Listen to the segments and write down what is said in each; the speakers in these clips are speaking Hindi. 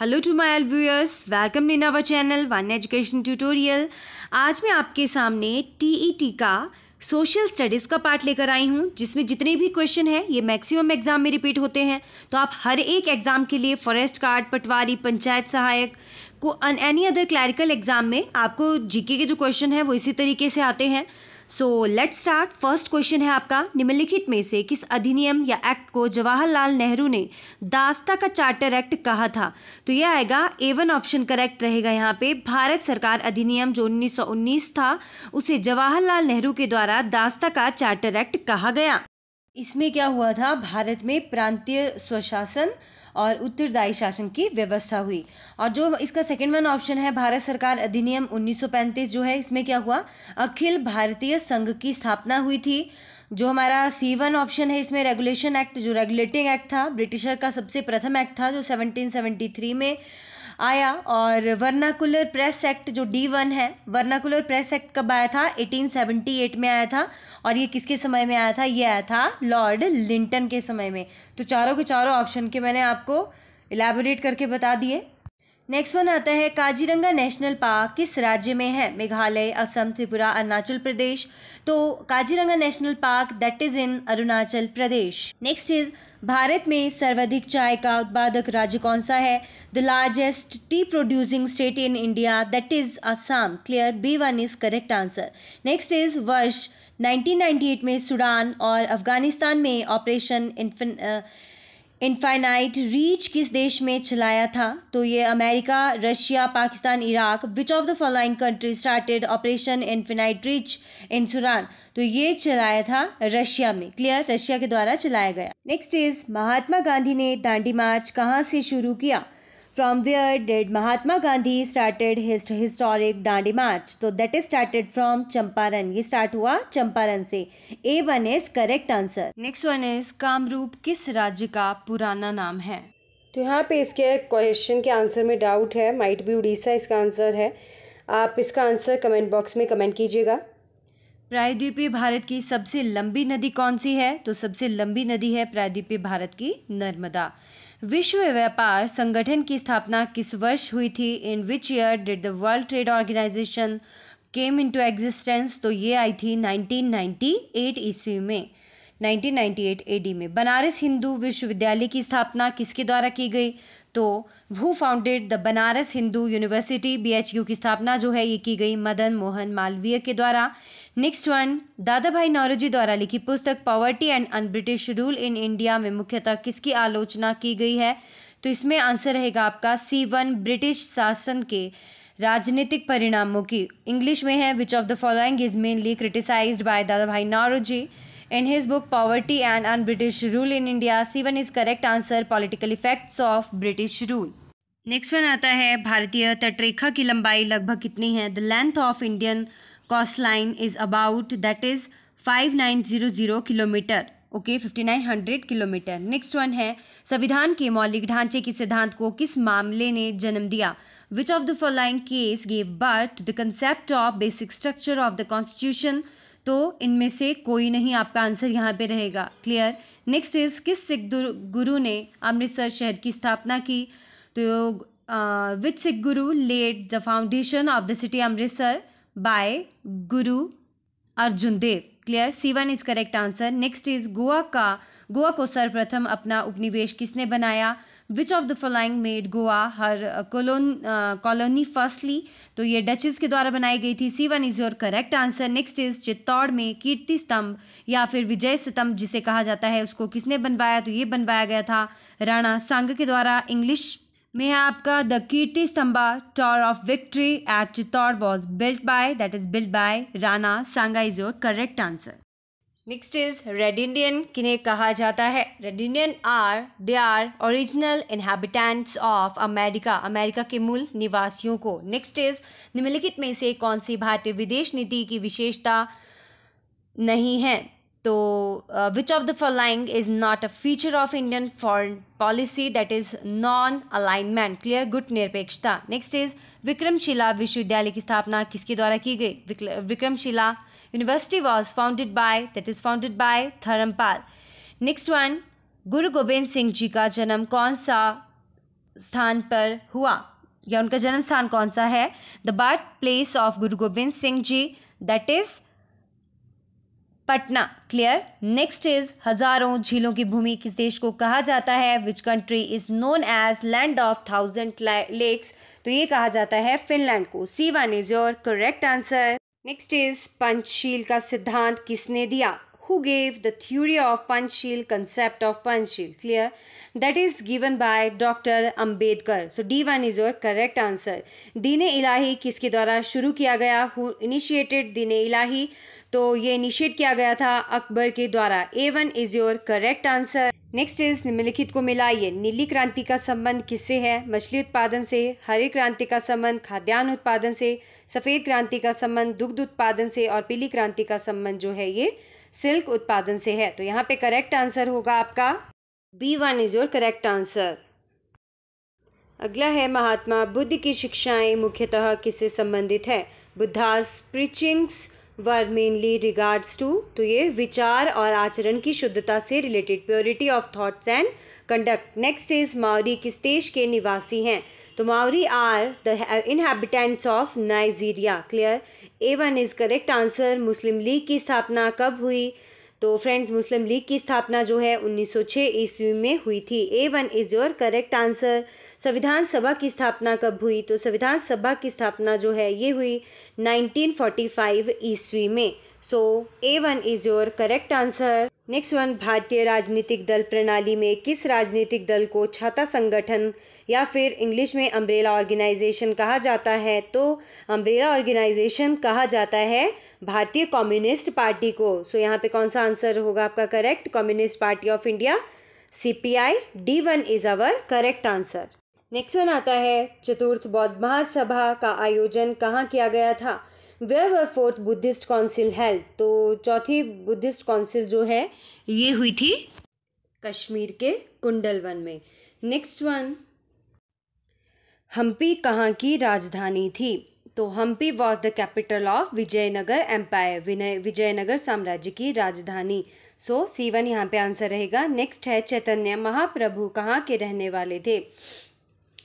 Hello to my viewers, welcome in our channel one education tutorial. आज मैं आपके सामने टीईटी का सोशल स्टडीज़ का पार्ट लेकर आई हूँ, जिसमें जितने भी क्वेश्चन हैं ये मैक्सिमम एग्जाम में रिपीट होते हैं। तो आप हर एक एग्जाम के लिए फॉरेस्ट गार्ड, पटवारी, पंचायत सहायक को एनी अदर क्लैरिकल एग्जाम में आपको जीके के जो क्वेश्चन है वो इसी तरीके से आते हैं। So let's start. First question है आपका, निम्नलिखित में से किस अधिनियम या एक्ट को जवाहरलाल नेहरू ने दास्ता का चार्टर एक्ट कहा था? तो यह आएगा A1 ऑप्शन करेक्ट रहेगा यहाँ पे। भारत सरकार अधिनियम जो 1919 था उसे जवाहरलाल नेहरू के द्वारा दास्ता का चार्टर एक्ट कहा गया। इसमें क्या हुआ था, भारत में प्रांतीय स्वशासन और उत्तरदायी शासन की व्यवस्था हुई। और जो इसका सेकंड वन ऑप्शन है भारत सरकार अधिनियम 1935, जो है इसमें क्या हुआ, अखिल भारतीय संघ की स्थापना हुई थी। जो हमारा C1 ऑप्शन है इसमें रेगुलेशन एक्ट, जो रेगुलेटिंग एक्ट था, ब्रिटिशर का सबसे प्रथम एक्ट था जो 1773 में आया। और वर्नाकुलर प्रेस एक्ट जो D1 है, वर्नाकुलर प्रेस एक्ट कब आया था? 1878 में आया था। और ये किसके समय में आया था? ये आया था लॉर्ड लिंटन के समय में। तो चारों के चारों ऑप्शन के मैंने आपको इलैबोरेट करके बता दिए। नेक्स्ट वन आता है, काजीरंगा नेशनल पार्क किस राज्य में है? मेघालय, असम, त्रिपुरा, अरुणाचल प्रदेश। तो Kaziranga national park that is in Arunachal Pradesh. Next is, Bharat में सर्वाधिक चाय का उत्पादक राज्य कौन सा है? The largest T producing state in India that is Assam. Clear, B1 is correct answer. Next is, वर्ष 1998 में सूडान और अफगानिस्तान में ऑपरेशन इनफाइनाइट रीच किस देश में चलाया था? तो ये America, Russia, Pakistan, Iraq. Which of the following country started operation infinite reach in Sudan? तो ये चलाया था रशिया में। क्लियर, रशिया के द्वारा चलाया गया। नेक्स्ट इज, महात्मा गांधी ने दांडी मार्च कहाँ से शुरू किया? From where did Mahatma Gandhi started his historic Dandi March? तो that is started from Champaran. ये स्टार्ट हुआ चंपारण से। A1 is correct answer. Next one is, Kamrup किस राज्य का पुराना नाम है? तो यहाँ पे इसके क्वेश्चन के आंसर में डाउट है, माइट भी उड़ीसा इसका आंसर है। आप इसका आंसर कमेंट बॉक्स में कमेंट कीजिएगा। प्रायद्वीपीय भारत की सबसे लंबी नदी कौन सी है? तो सबसे लंबी नदी है प्रायद्वीपीय भारत की नर्मदा। विश्व व्यापार संगठन की स्थापना किस वर्ष हुई थी? In which year did the world trade organization came into existence? तो ये आई थी 1998 ईस्वी में, 1998 AD में। बनारस हिंदू विश्वविद्यालय की स्थापना किसके द्वारा की गई? तो who founded the Banaras Hindu university? BHU की स्थापना जो है ये की गई मदन मोहन मालवीय के द्वारा। नेक्स्ट वन, दादा भाई नौरोजी द्वारा लिखी पुस्तक poverty and un British rule in India में मुख्यतः किसकी आलोचना की गई है? तो इसमें आंसर रहेगा आपका C1, ब्रिटिश शासन के राजनीतिक परिणामों की। इंग्लिश में है, which of the following is mainly criticised by Dadabhai Naoroji in his book Poverty and Un-British Rule in India? C1 is correct answer, political effects of British rule. Next one आता है, भारतीय तटरेखा की लंबाई लगभग कितनी है? The length of Indian coastline is about that is 5900 kilometre. Okay, 5900 kilometre. Next one है, संविधान के मौलिक ढांचे के सिद्धांत को किस मामले ने जन्म दिया? विच of the following case gave birth the concept of basic structure of the constitution? तो इनमें से कोई नहीं, आपका आंसर यहाँ पे रहेगा। क्लियर। नेक्स्ट इज, किस सिख गुरु ने अमृतसर शहर की स्थापना की? तो which Sikh guru led the foundation of the city Amritsar? By Guru Arjun Dev. Clear, C1 is correct answer. Next is, Goa को सर्वप्रथम अपना उपनिवेश किसने बनाया? Which of the following made Goa her colony firstly? तो ये डचेस के द्वारा बनाई गई थी। C1 is your correct answer. Next is, Chittor में कीर्ति स्तंभ या फिर विजय स्तंभ जिसे कहा जाता है उसको किसने बनवाया? तो ये बनवाया गया था राणा सांग के द्वारा। इंग्लिश में है आपका, the Kirti Stambha tower of victory at Chittor was built by that is built by Rana Sanga is your correct answer. Next is, red Indian किन्हें कहा जाता है? Red Indian they are original inhabitants of America, America के मूल निवासियों को। नेक्स्ट इज, निम्नलिखित में से कौन सी भारतीय विदेश नीति की विशेषता नहीं है? तो विच of the following is not a feature of Indian foreign policy? That is non alignment. Clear, गुट निरपेक्षता। नेक्स्ट इज, विक्रमशिला विश्वविद्यालय की स्थापना किसके द्वारा की गई? Vikramshila university was founded by that is founded by Dharmapal. Next one, Guru Gobind Singh जी का जन्म कौन सा स्थान पर हुआ या उनका जन्म स्थान कौन सा है? The birth place of Guru Gobind Singh ji, that is Patna. Clear. Next is हजारों झीलों की भूमि किस देश को कहा जाता है? Which country is known as land of 1000 lakes? तो ये कहा जाता है फिनलैंड को। C1 is your correct answer. Next is Panchsheel का सिद्धांत किसने दिया? Who gave the theory of Panchsheel, concept of Panchsheel? Clear? That is given by Dr. Ambedkar. So D1 is your correct answer. दीने इलाही किसके द्वारा शुरू किया गया? Who initiated दीने इलाही? तो ये इनिशिएट किया गया था अकबर के द्वारा। A1 is your correct answer. Next is निम्नलिखित को मिलाइए। नीली क्रांति का संबंध किससे है? मछली उत्पादन से। हरी क्रांति का संबंध खाद्यान्न उत्पादन से। सफेद क्रांति का संबंध दुग्ध उत्पादन से। और पीली क्रांति का संबंध जो है ये सिल्क उत्पादन से है। तो यहाँ पे करेक्ट आंसर होगा आपका B1 is your correct answer. अगला है महात्मा बुद्ध की शिक्षाएं मुख्यतः किससे संबंधित है? Buddha's preachings were mainly regards to, तो ये विचार और आचरण की शुद्धता से related, purity of thoughts and conduct. Next is Maori किस देश के निवासी हैं? तो Maori are the inhabitants of Nigeria. Clear. A1 is correct answer. Muslim League की स्थापना कब हुई? तो फ्रेंड्स मुस्लिम लीग की स्थापना जो है 1906 ईस्वी में हुई थी। A1 is your correct answer. संविधान सभा की स्थापना कब हुई? तो संविधान सभा की स्थापना जो है ये हुई 1945 ईस्वी में। सो A1 is your correct answer. Next one, भारतीय राजनीतिक दल प्रणाली में किस राजनीतिक दल को छाता संगठन या फिर इंग्लिश में अम्ब्रेला ऑर्गेनाइजेशन कहा जाता है? तो अम्ब्रेला ऑर्गेनाइजेशन कहा जाता है भारतीय कम्युनिस्ट पार्टी को। सो यहाँ पे कौन सा आंसर होगा आपका correct? Communist party of India, CPI। D1 is our correct answer. Next one आता है चतुर्थ बौद्ध महासभा का आयोजन कहाँ किया गया था? Where were fourth Buddhist council held? तो चौथी बुद्धिस्ट काउंसिल जो है ये हुई थी कश्मीर के कुंडलवन में। नेक्स्ट वन, हम्पी कहाँ की राजधानी थी? तो Hampi was the capital of Vijayanagar empire, Vijayanagar साम्राज्य की राजधानी। सो C1 यहाँ पे आंसर रहेगा। नेक्स्ट है चैतन्य महाप्रभु कहाँ के रहने वाले थे?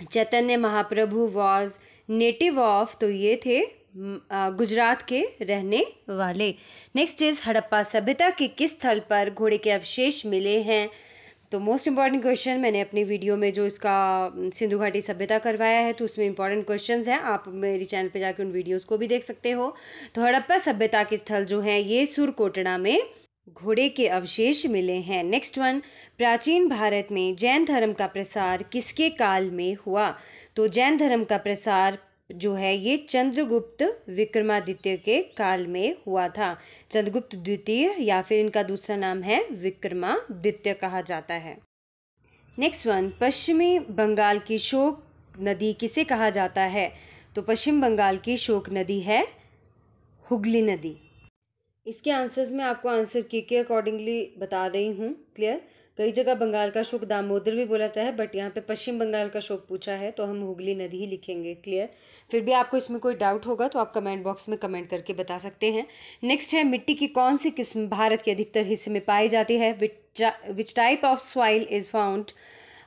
Chaitanya Mahaprabhu was native of, तो ये थे गुजरात के रहने वाले। नेक्स्ट इज हड़प्पा सभ्यता के किस स्थल पर घोड़े के अवशेष मिले हैं? तो मोस्ट इंपॉर्टेंट क्वेश्चन, मैंने अपनी वीडियो में जो इसका सिंधु घाटी सभ्यता करवाया है तो उसमें इंपॉर्टेंट क्वेश्चंस हैं, आप मेरी चैनल पे जाकर उन वीडियोस को भी देख सकते हो। तो हड़प्पा सभ्यता के स्थल जो है ये सुरकोटड़ा में घोड़े के अवशेष मिले हैं। नेक्स्ट वन, प्राचीन भारत में जैन धर्म का प्रसार किसके काल में हुआ? तो जैन धर्म का प्रसार जो है ये चंद्रगुप्त विक्रमादित्य के काल में हुआ था। चंद्रगुप्त द्वितीय या फिर इनका दूसरा नाम है विक्रमादित्य कहा जाता है। नेक्स्ट वन, पश्चिमी बंगाल की शोक नदी किसे कहा जाता है? तो पश्चिम बंगाल की शोक नदी है हुगली नदी। इसके आंसर्स में आपको आंसर के अकॉर्डिंगली बता रही हूँ। क्लियर। कई जगह बंगाल का शोक दामोदर भी बोला जाता है, बट यहाँ पे पश्चिम बंगाल का शोक पूछा है तो हम हुगली नदी ही लिखेंगे। क्लियर। फिर भी आपको इसमें कोई डाउट होगा तो आप कमेंट बॉक्स में कमेंट करके बता सकते हैं। नेक्स्ट है मिट्टी की कौन सी किस्म भारत के अधिकतर हिस्से में पाई जाती है? Which type of soil is found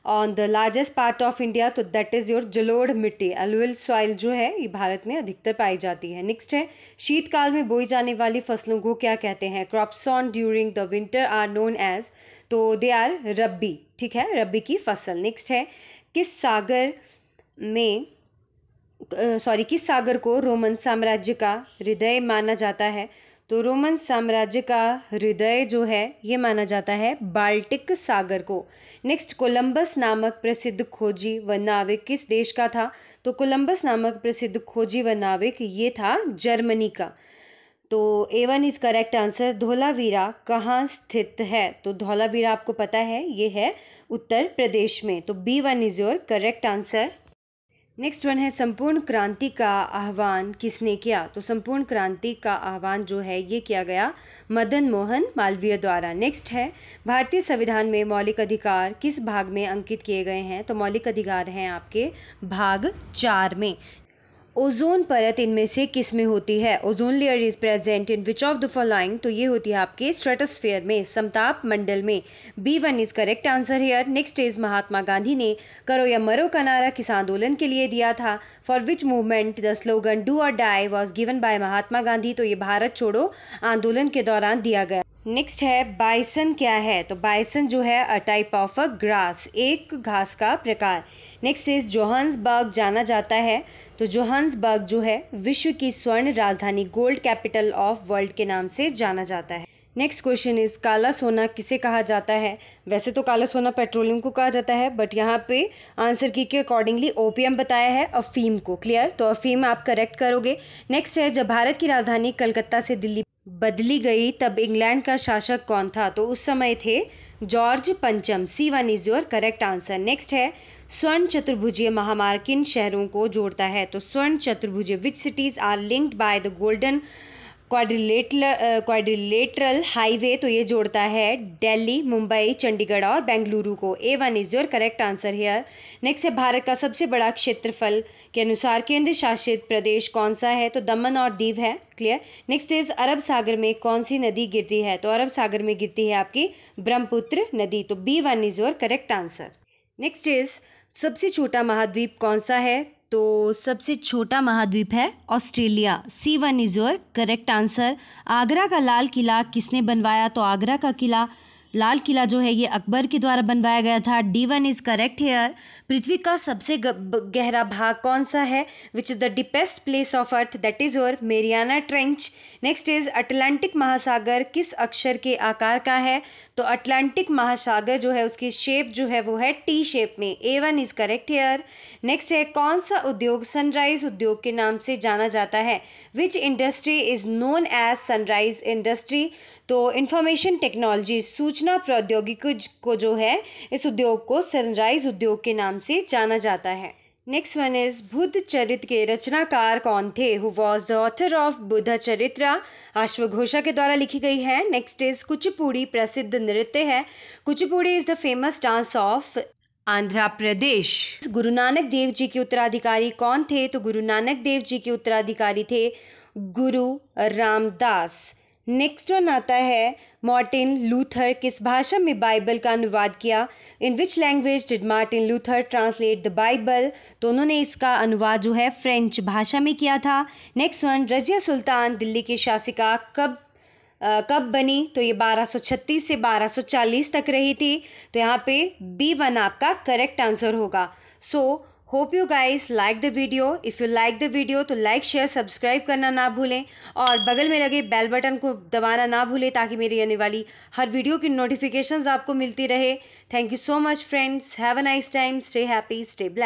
on the largest part of India? तो दैट इज योर जलोढ़ मिट्टी, एलुवियल सॉइल जो है ये भारत में अधिकतर पाई जाती है। नेक्स्ट है शीतकाल में बोई जाने वाली फसलों को क्या कहते हैं? Crops on during the winter are known as, तो दे आर रब्बी। ठीक है, रब्बी की फसल। नेक्स्ट है किस सागर को रोमन साम्राज्य का हृदय माना जाता है? तो रोमन साम्राज्य का हृदय जो है ये माना जाता है बाल्टिक सागर को। नेक्स्ट, कोलंबस नामक प्रसिद्ध खोजी व नाविक किस देश का था? तो कोलंबस नामक प्रसिद्ध खोजी व नाविक ये था जर्मनी का। तो A1 is correct answer. Dholavira कहाँ स्थित है? तो धौलावीरा आपको पता है ये है उत्तर प्रदेश में। तो B1 is your correct answer. Next one है संपूर्ण क्रांति का आह्वान किसने किया? तो संपूर्ण क्रांति का आह्वान जो है ये किया गया मदन मोहन मालवीय द्वारा। नेक्स्ट है भारतीय संविधान में मौलिक अधिकार किस भाग में अंकित किए गए हैं? तो मौलिक अधिकार हैं आपके भाग 4 में। ओजोन परत इनमें से किस में होती है? Ozone layer is present in which of the following? तो ये होती है आपके स्ट्रेटोस्फेयर में, समताप मंडल में। B1 is correct answer here. Next is Mahatma Gandhi ने करो या मरो का नारा किस आंदोलन के लिए दिया था? For which movement the slogan do और die was given by Mahatma Gandhi? तो ये भारत छोड़ो आंदोलन के दौरान दिया गया। नेक्स्ट है बाइसन क्या है? तो बाइसन जो है a type of a grass, एक घास का प्रकार। नेक्स्ट इज जोहान्सबर्ग जाना जाता है, तो जोहान्सबर्ग जो है विश्व की स्वर्ण राजधानी, गोल्ड कैपिटल ऑफ वर्ल्ड के नाम से जाना जाता है। नेक्स्ट क्वेश्चन इज काला सोना किसे कहा जाता है? वैसे तो काला सोना पेट्रोलियम को कहा जाता है, बट यहाँ पे आंसर की के अकॉर्डिंगली ओपीएम बताया है, अफीम को। क्लियर? तो अफीम आप करेक्ट करोगे। नेक्स्ट है जब भारत की राजधानी कलकत्ता से दिल्ली बदली गई तब इंग्लैंड का शासक कौन था? तो उस समय थे जॉर्ज पंचम। C1 is your correct answer. Next है स्वर्ण चतुर्भुजीय महामार्ग किन शहरों को जोड़ता है? तो स्वर्ण चतुर्भुजीय which cities are linked by the golden quadrilateral highway? तो ये जोड़ता है दिल्ली, मुंबई, चंडीगढ़ और बेंगलुरु को। A1 is your correct answer here. Next है भारत का सबसे बड़ा क्षेत्रफल के अनुसार केंद्र शासित प्रदेश कौन सा है? तो दमन और दीव है। क्लियर? नेक्स्ट इज अरब सागर में कौन सी नदी गिरती है? तो अरब सागर में गिरती है आपकी ब्रह्मपुत्र नदी। तो B1 is your correct answer. Next is सबसे छोटा महाद्वीप कौन सा है? तो सबसे छोटा महाद्वीप है Australia. C1 is your correct answer. Agra का लाल किला किसने बनवाया? तो आगरा का लाल किला जो है ये अकबर के द्वारा बनवाया गया था। D1 is correct here. पृथ्वी का सबसे गहरा भाग कौन सा है? Which is the deepest place of earth? That is your Mariana trench. Next is Atlantic महासागर किस अक्षर के आकार का है? तो अटलांटिक महासागर जो है उसकी शेप जो है वो है टी शेप में। A1 is correct here. Next है कौन सा उद्योग सनराइज उद्योग के नाम से जाना जाता है? Which industry is known as sunrise industry? तो इंफॉर्मेशन टेक्नोलॉजी, सूचना प्रौद्योगिकी को जो है इस उद्योग को सनराइज उद्योग के नाम से जाना जाता है। नेक्स्ट वन इज बुद्ध चरित्र के रचनाकार कौन थे? Who was the author of Buddhacharita? अश्वघोषा के द्वारा लिखी गई है। नेक्स्ट इज कुचिपुड़ी प्रसिद्ध नृत्य है। Kuchipudi is the famous dance of Andhra Pradesh. Guru Nanak Dev ji के उत्तराधिकारी कौन थे? तो गुरु नानक देव जी के उत्तराधिकारी थे गुरु रामदास। नेक्स्ट वन आता है मार्टिन लूथर किस भाषा में बाइबल का अनुवाद किया? In which language did Martin Luther translate the Bible? तो उन्होंने इसका अनुवाद जो है फ्रेंच भाषा में किया था। नेक्स्ट वन रजिया सुल्तान दिल्ली की शासिका कब बनी? तो ये 1236 से 1240 तक रही थी। तो यहाँ पे B1 आपका करेक्ट आंसर होगा। So hope you guys like the video. If you like the video तो लाइक शेयर सब्सक्राइब करना ना भूलें और बगल में लगे बेल बटन को दबाना ना भूलें ताकि मेरी आने वाली हर वीडियो की नोटिफिकेशंस आपको मिलती रहे। Thank you so much friends. Have a nice time. Stay happy, stay black.